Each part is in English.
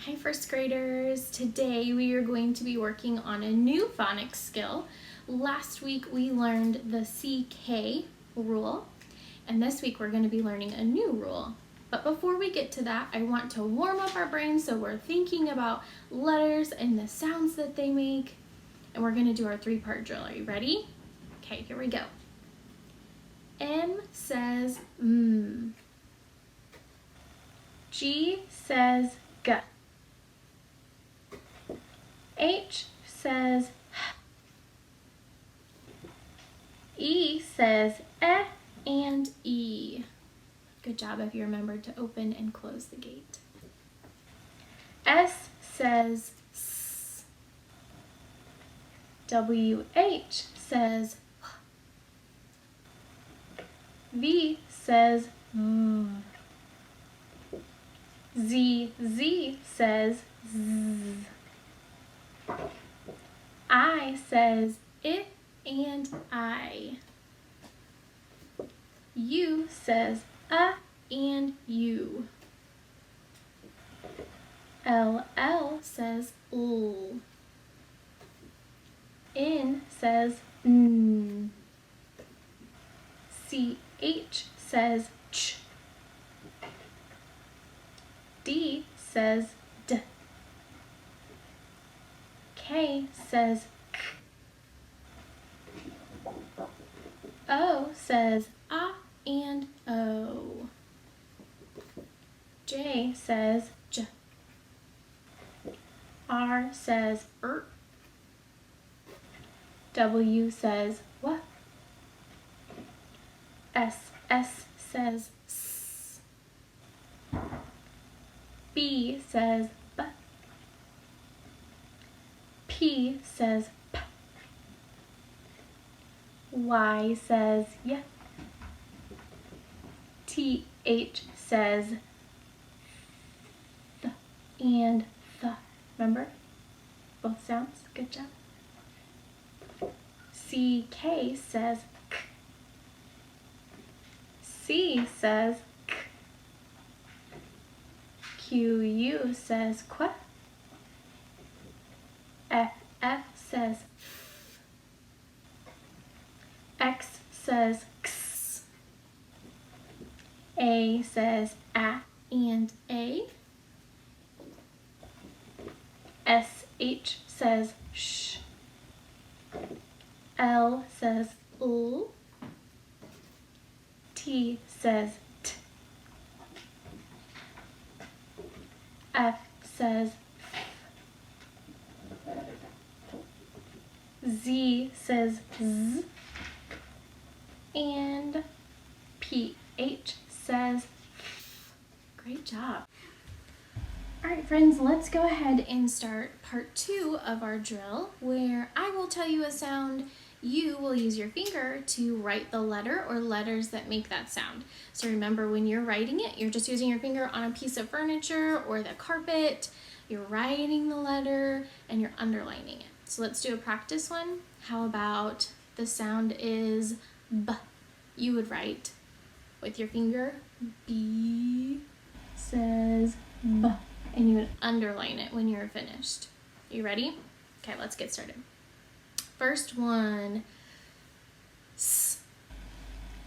Hi first graders! Today we are going to be working on a new phonics skill. Last week we learned the CK rule, and this week we're going to be learning a new rule. But before we get to that, I want to warm up our brains so we're thinking about letters and the sounds that they make. And we're going to do our three-part drill. Are you ready? Okay, here we go. M says M. G says G. H says H. E says E and E. Good job if you remembered to open and close the gate. S says S. WH says V says V. Z says Z. I says I and I. U says and U. LL says L. N says N. CH says Ch. D says D. K says K. O says and O. J says J. R says W says W. S says S. B says B. P says P. Y says Y. TH says th and th. Remember? Both sounds. Good job. CK says K. C says K. QU says Qu. FF says F. X says X. A says A and A. SH says Sh. L says L. T says T. F says F. Z says Z. And PH says F. Great job. Alright friends, let's go ahead and start part 2 of our drill, where I will tell you a sound. You will use your finger to write the letter or letters that make that sound. So remember, when you're writing it, you're just using your finger on a piece of furniture or the carpet. You're writing the letter and you're underlining it. So let's do a practice one. How about the sound is B? You would write with your finger B says B, and you would underline it when you're finished. You ready? Okay, let's get started. First one, S.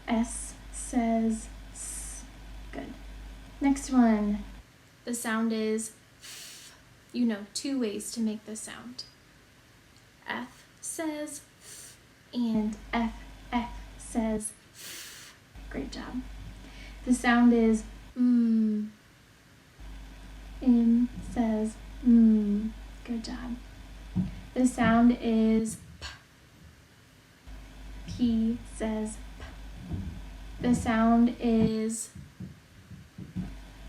S says S. Good. Next one, the sound is F. You know 2 ways to make this sound. F says F, and FF says F. Great job. The sound is M. M says M. Good job. The sound is P. P says P. The sound is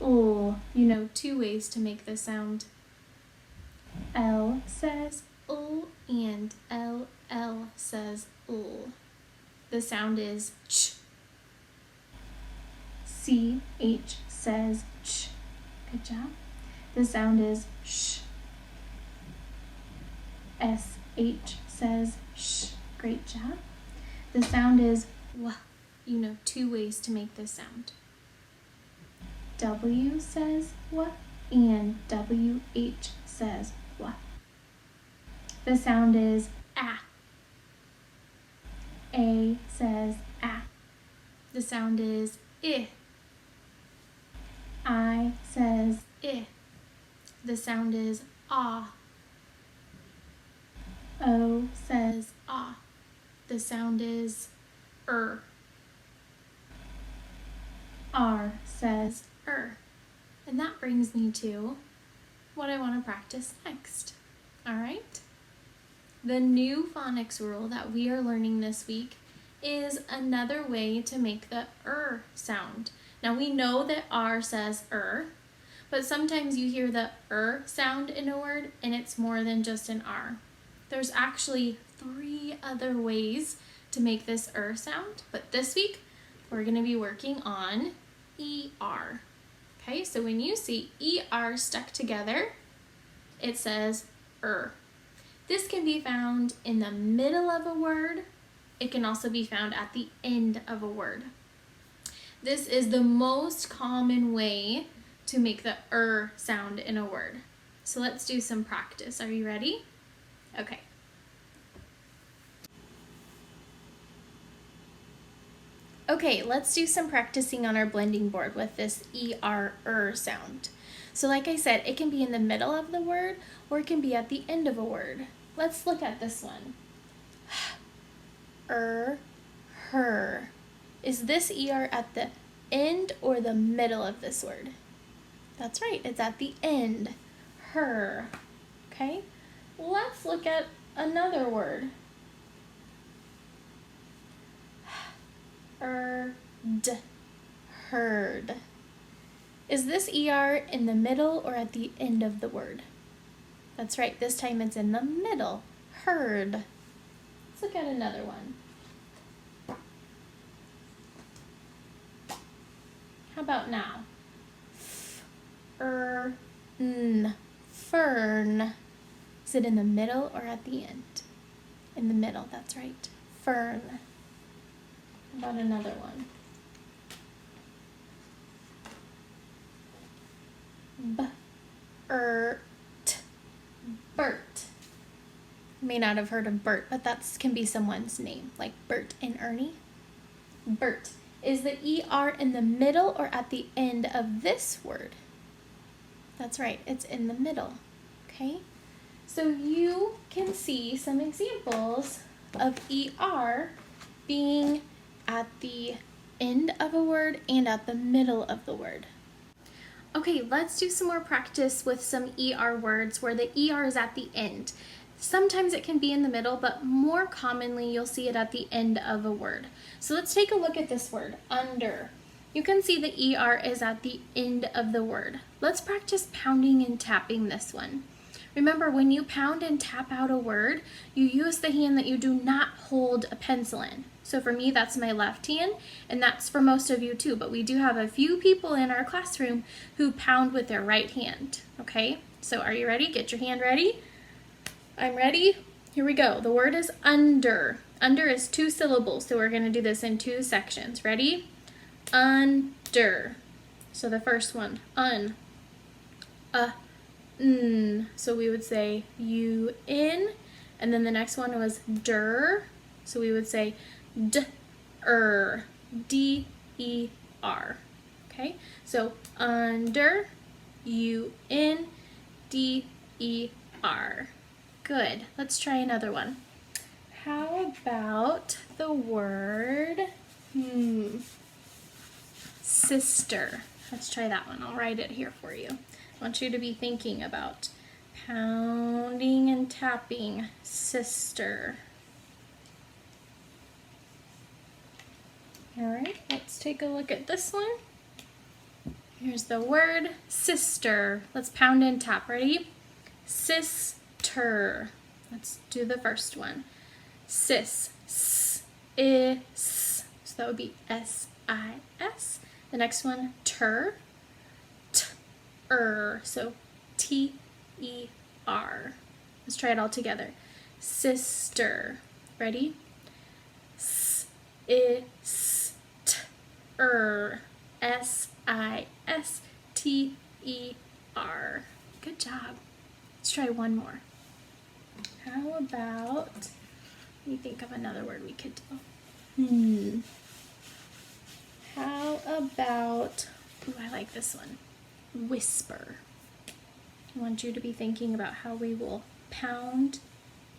L. You know 2 ways to make this sound. L says L, and LL says L. The sound is Ch. CH says Ch. Good job. The sound is Sh. SH says Sh. Great job. The sound is W. You know 2 ways to make this sound. W says W, and WH says wha. The sound is ah. A says ah. The sound is I. I says I. The sound is ah. O says ah. The sound is R says And that brings me to what I want to practice next. All right? The new phonics rule that we are learning this week is another way to make the sound. Now we know that R says but sometimes you hear the sound in a word and it's more than just an R. There's actually 3 other ways to make this sound, but this week we're going to be working on ER. Okay, so when you see ER stuck together, it says This can be found in the middle of a word. It can also be found at the end of a word. This is the most common way to make the sound in a word. So let's do some practice. Are you ready? Okay. Okay, let's do some practicing on our blending board with this sound. So like I said, it can be in the middle of the word or it can be at the end of a word. Let's look at this one. Her. Is this at the end or the middle of this word? That's right, it's at the end. Her. Okay, let's look at another word. Heard. Is this in the middle or at the end of the word? That's right, this time it's in the middle. Heard. Let's look at another one. How about now? Fern. Is it in the middle or at the end? In the middle, that's right. Fern. How about another one? Bert. You may not have heard of Bert, but that can be someone's name, like Bert and Ernie. Bert. Is the in the middle or at the end of this word? That's right, it's in the middle, okay? So you can see some examples of being at the end of a word and at the middle of the word. Okay, let's do some more practice with some words where the is at the end. Sometimes it can be in the middle, but more commonly you'll see it at the end of a word. So let's take a look at this word, under. You can see the is at the end of the word. Let's practice pounding and tapping this one. Remember, when you pound and tap out a word, you use the hand that you do not hold a pencil in. So for me, that's my left hand, and that's for most of you too, but we do have a few people in our classroom who pound with their right hand, okay? So are you ready? Get your hand ready. I'm ready. Here we go. The word is under. Under is 2 syllables, so we're going to do this in 2 sections. Ready? Under. So the first one, so we would say un, and then the next one was der, so we would say der, D-E-R. Okay, so under, un, D-E-R. Good. Let's try another one. How about the word sister? Let's try that one. I'll write it here for you. I want you to be thinking about pounding and tapping sister. All right, let's take a look at this one. Here's the word sister. Let's pound and tap. Ready? Sister. Let's do the first one. Sis. S. So that would be S-I-S. The next one, ter. So T-E-R. Let's try it all together. Sister. Ready? S-I-S-T-E-R. Good job. Let's try one more. How about, let me think of another word we could do. How about, ooh, I like this one, whisper. I want you to be thinking about how we will pound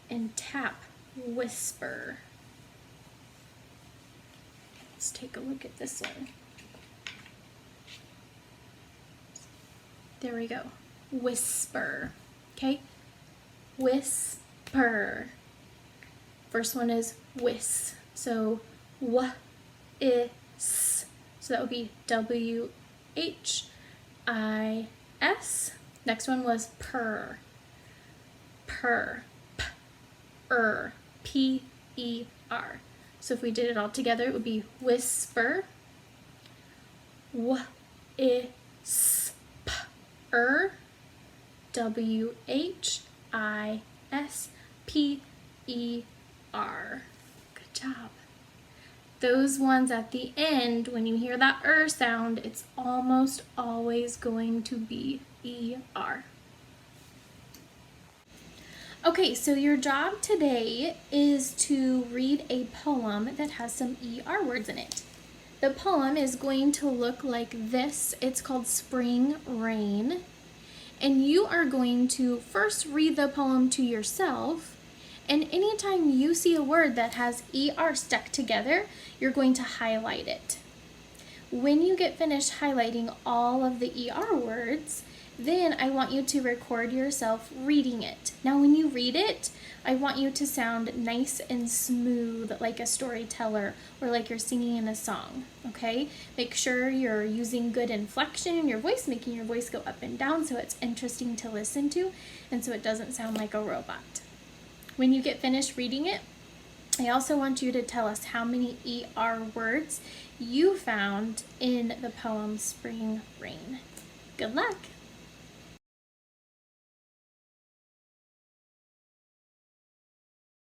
and tap whisper. Let's take a look at this one. There we go. Whisper. Okay? Whisper. First one is whis. So w-i-s. So that would be W-H-I-S. Next one was purr. Purr. P-er. P-E-R. So if we did it all together, it would be whisper. W-I-s-p-er. W-H-I-S-P-E-R. Good job. Those ones at the end, when you hear that sound, it's almost always going to be E-R. Okay, so your job today is to read a poem that has some ER words in it. The poem is going to look like this. It's called Spring Rain. And you are going to first read the poem to yourself. And anytime you see a word that has ER stuck together, you're going to highlight it. When you get finished highlighting all of the ER words, then I want you to record yourself reading it. Now when you read it, I want you to sound nice and smooth like a storyteller or like you're singing in a song, okay? Make sure you're using good inflection in your voice, making your voice go up and down so it's interesting to listen to and so it doesn't sound like a robot. When you get finished reading it, I also want you to tell us how many ER words you found in the poem Spring Rain. Good luck!